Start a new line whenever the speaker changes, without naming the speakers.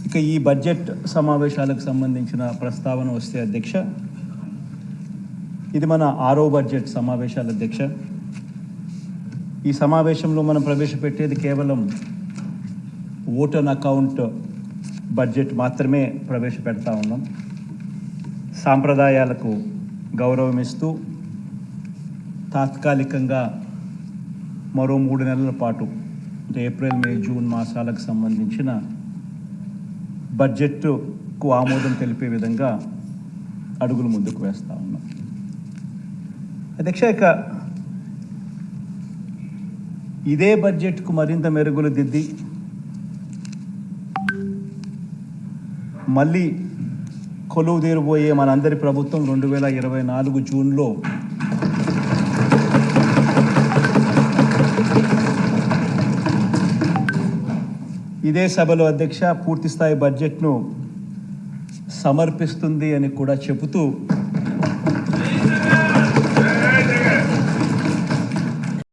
ఇక ఈ బడ్జెట్ సమావేశాలకు సంబంధించిన ప్రస్తావన వస్తే అధ్యక్ష, ఇది మన 6వ బడ్జెట్ సమావేశాల అధ్యక్ష. ఈ సమావేశంలో మనం ప్రవేశపెట్టేది కేవలం ఓట్ ఆన్ అకౌంట్ బడ్జెట్ మాత్రమే ప్రవేశపెడతా ఉన్నాం. సాంప్రదాయాలకు గౌరవం ఇస్తూ తాత్కాలికంగా మరో 3 నెలల పాటు ఏప్రిల్, మే, జూన్ మాసాలకు సంబంధించిన బడ్జెట్కు ఆమోదం తెలిపే విధంగా అడుగులు ముందుకు వేస్తూ ఉన్నాం. అధ్యక్ష, ఇక ఇదే బడ్జెట్కు మరింత మెరుగులు దిద్ది మళ్ళీ కొలువు తీరబోయే మనందరి ప్రభుత్వం 2024 జూన్లో ఇదే సభలో అధ్యక్ష పూర్తిస్థాయి బడ్జెట్ను సమర్పిస్తుంది అని కూడా చెబుతూ